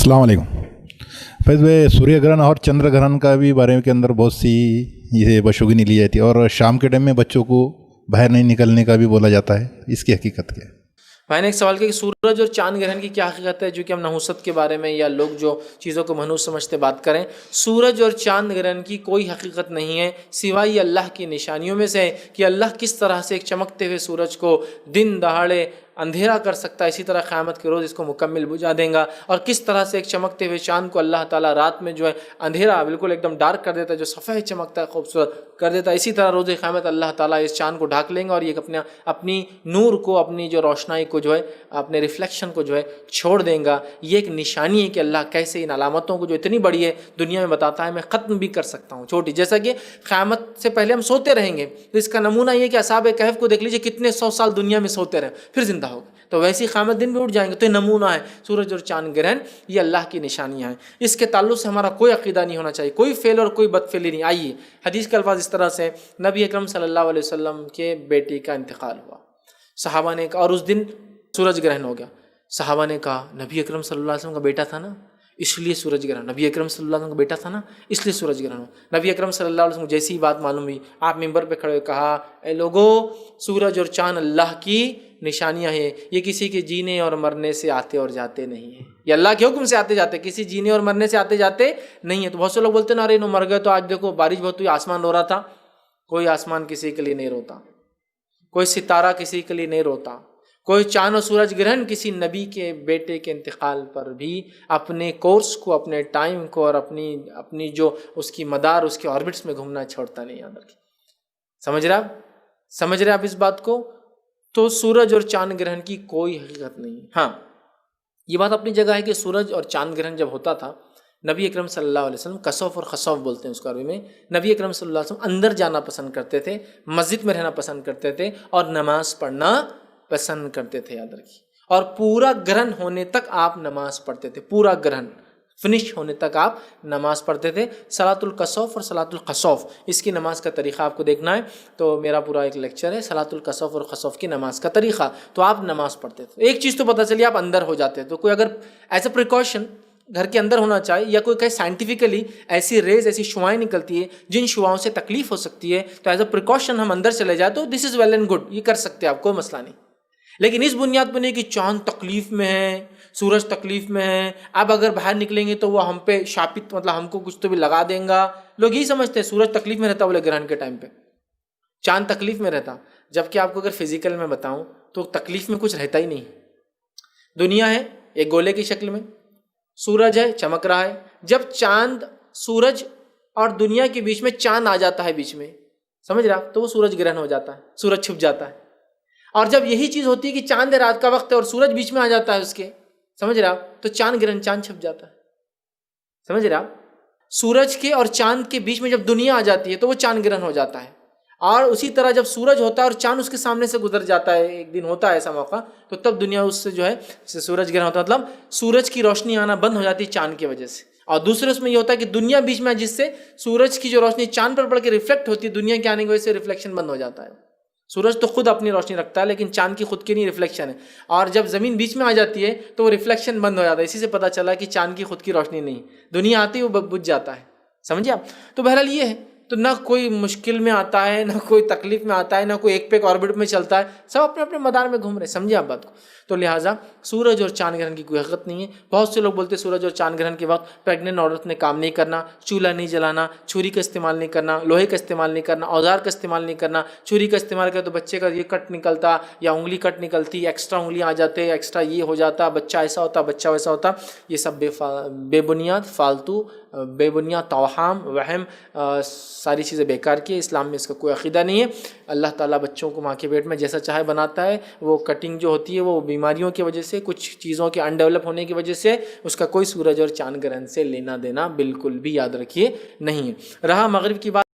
अस्सलाम वालेकुम। फैज़ भाई, सूर्य ग्रहण और चंद्र ग्रहण का भी बारे के अंदर बहुत सी ये बशुगनी ली जाती है और शाम के टाइम में बच्चों को बाहर नहीं निकलने का भी बोला जाता है, इसकी हकीकत क्या है? भाई ने एक सवाल किया कि सूरज और चांद ग्रहण की क्या हकीकत है, जो कि हम नहुसत के बारे में या लोग जो चीज़ों को मनहूस समझते बात करें। सूरज और चांद ग्रहण की कोई हकीकत नहीं है सिवाय ये अल्लाह की निशानियों में से है कि अल्लाह किस तरह से एक चमकते हुए सूरज को दिन दहाड़े अंधेरा कर सकता है, इसी तरह क़यामत के रोज़ इसको मुकम्मल बुझा देगा। और किस तरह से एक चमकते हुए चाँद को अल्लाह ताला रात में जो है अंधेरा बिल्कुल एकदम डार्क कर देता है, जो सफ़ेद चमकता है खूबसूरत कर देता है, इसी तरह रोज़ क़यामत अल्लाह ताला इस चाँद को ढाक लेंगे और ये अपनी नूर को, अपनी जो रोशनाई को जो है, अपने रिफ्लेक्शन को जो है छोड़ देगा। ये एक निशानी है कि अल्लाह कैसे इन अलामतों को जो इतनी बड़ी है दुनिया में बताता है, मैं ख़त्म भी कर सकता हूँ छोटी। जैसा कि क़यामत से पहले हम सोते रहेंगे, तो इसका नमूना ये कि असहाब कहफ को देख लीजिए, कितने 100 साल दुनिया में सोते रहे फिर ज़िंदा हो गए, तो वैसे ही क़यामत दिन भी उठ जाएंगे। तो ये नमूना है सूरज और चांद ग्रहण, ये अल्लाह की निशानियाँ हैं। इसके ताल्लुक़ से हमारा कोई अक़ीदा नहीं होना चाहिए, कोई फ़ेल और कोई बदफ़ेली नहीं। आइए हदीस के अल्फाज इस तरह से, नबी अकरम सल्लल्लाहु अलैहि वसल्लम के बेटे का इंतकाल हुआ, सहाबा ने कहा, और उस दिन सूरज ग्रहण हो गया। सहाबा ने कहा, नबी अकरम सल्लल्लाहु अलैहि वसल्लम का बेटा था ना, इसलिए सूरज ग्रहण। नबी अकरम सल्लल्लाहु अलैहि वसल्लम का बेटा था ना, इसलिए सूरज ग्रहण हो। नबी अकरम सल्लल्लाहु अलैहि वसल्लम जैसी ही बात मालूम हुई, आप मिंबर पे खड़े हुए कहा, ए लोगो, सूरज और चाँद अल्लाह की निशानियाँ हैं, ये किसी के जीने और मरने से आते और जाते नहीं हैं, ये अल्लाह के हुक्म से आते जाते, किसी जीने और मरने से आते जाते नहीं है। तो बहुत से लोग बोलते हैं ना, अरे नो मर गए, तो आज देखो बारिश बहुत हुई, आसमान रो रहा था। कोई आसमान किसी के लिए नहीं रोता, कोई सितारा किसी के लिए नहीं रोता, कोई चाँद और सूरज ग्रहण किसी नबी के बेटे के इंतकाल पर भी अपने कोर्स को, अपने टाइम को और अपनी जो उसकी मदार, उसके ऑर्बिट्स में घूमना छोड़ता नहीं। याद रखिए, समझ रहे आप इस बात को? तो सूरज और चाँद ग्रहण की कोई हकीकत नहीं है। हाँ, ये बात अपनी जगह है कि सूरज और चाँद ग्रहण जब होता था, नबी अकरम सल्लल्लाहु अलैहि वसल्लम, कसौफ और खसौफ बोलते हैं उसको अरबी में, नबी अकरम सल्लल्लाहु अलैहि वसल्लम अंदर जाना पसंद करते थे, मस्जिद में रहना पसंद करते थे और नमाज पढ़ना पसंद करते थे। याद रखिए, और पूरा ग्रहण होने तक आप नमाज पढ़ते थे, पूरा ग्रहण फिनिश होने तक आप नमाज पढ़ते थे। सलातुल कसौफ और सलातुल खसौफ, इसकी नमाज का तरीक़ा आपको देखना है तो मेरा पूरा एक लेक्चर है सलातुल कसौफ और खसौफ की नमाज का तरीक़ा। तो आप नमाज पढ़ते थे, एक चीज़ तो पता चली, आप अंदर हो जाते। तो कोई अगर एज ए प्रिकॉशन घर के अंदर होना चाहिए, या कोई कहे साइंटिफिकली ऐसी रेज, ऐसी शुआएँ निकलती है जिन शुआओं से तकलीफ़ हो सकती है, तो एज ए प्रिकॉशन हम अंदर चले जाए तो this is well and good, ये कर सकते हैं आप, कोई मसला नहीं। लेकिन इस बुनियाद पर नहीं कि चाँद तकलीफ़ में है, सूरज तकलीफ़ में है, अब अगर बाहर निकलेंगे तो वो हम पे शापित, मतलब हमको कुछ तो भी लगा देगा। लोग यही समझते हैं सूरज तकलीफ़ में रहता बोले ग्रहण के टाइम पे, चाँद तकलीफ़ में रहता, जबकि आपको अगर फिजिकल में बताऊं तो तकलीफ़ में कुछ रहता ही नहीं। दुनिया है एक गोले की शक्ल में, सूरज है चमक रहा है, जब चाँद, सूरज और दुनिया के बीच में चाँद आ जाता है बीच में, समझ रहा, तो वो सूरज ग्रहण हो जाता है, सूरज छुप जाता है। और जब यही चीज़ होती है कि चाँद है, रात का वक्त है और सूरज बीच में आ जाता है उसके, समझ रहे आप, तो चाँद ग्रहण, चाँद छप जाता है। समझ रहे आप, सूरज के और चाँद के बीच में जब दुनिया आ जाती है तो वो चाँद ग्रहण हो जाता है। और उसी तरह जब सूरज होता है और चाँद उसके सामने से गुजर जाता है, एक दिन होता है ऐसा मौका, तो तब दुनिया उससे जो है सूरज ग्रहण होता है, मतलब सूरज की रोशनी आना बंद हो जाती है चाँद की वजह से। और दूसरे उसमें ये होता है कि दुनिया बीच में, जिससे सूरज की जो रोशनी चाँद पर पड़ के रिफ्लेक्ट होती है, दुनिया के आने की वजह से रिफ्लेक्शन बंद हो जाता है। सूरज तो खुद अपनी रोशनी रखता है, लेकिन चाँद की खुद की नहीं, रिफ्लेक्शन है। और जब ज़मीन बीच में आ जाती है तो वो रिफ्लेक्शन बंद हो जाता है। इसी से पता चला कि चाँद की खुद की रोशनी नहीं, दुनिया आती है वो बुझ जाता है। समझिए आप? तो बहरहाल ये है, तो ना कोई मुश्किल में आता है, ना कोई तकलीफ में आता है, ना कोई एक पे एक ऑर्बिट में चलता है, सब अपने अपने मदार में घूम रहे। समझिए आप बात को? तो लिहाजा सूरज और चाँद ग्रहण की कोई हकीकत नहीं है। बहुत से लोग बोलते हैं सूरज और चाँद ग्रहण के वक्त प्रेग्नेंट औरत ने काम नहीं करना, चूल्हा नहीं जलाना, छुरी का इस्तेमाल नहीं करना, लोहे का इस्तेमाल नहीं करना, औजार का इस्तेमाल नहीं करना। छुरी का इस्तेमाल करे तो बच्चे का ये कट निकलता या उंगली कट निकलती, एक्स्ट्रा उंगलियाँ आ जाते, एक्स्ट्रा ये हो जाता, बच्चा ऐसा होता, बच्चा वैसा होता। ये सब बेबुनियाद, फालतू, बेबुनियाद तौहाम, वहम, सारी चीज़ें बेकार की है। इस्लाम में इसका कोई अक़ीदा नहीं है। अल्लाह ताला बच्चों को माँ के पेट में जैसा चाहे बनाता है। वो कटिंग जो होती है वो बीमारियों की वजह से, कुछ चीज़ों के अनडेवलप होने की वजह से, उसका कोई सूरज और चाँद ग्रहण से लेना देना बिल्कुल भी, याद रखिए, नहीं है। रहा मगरिब की बात,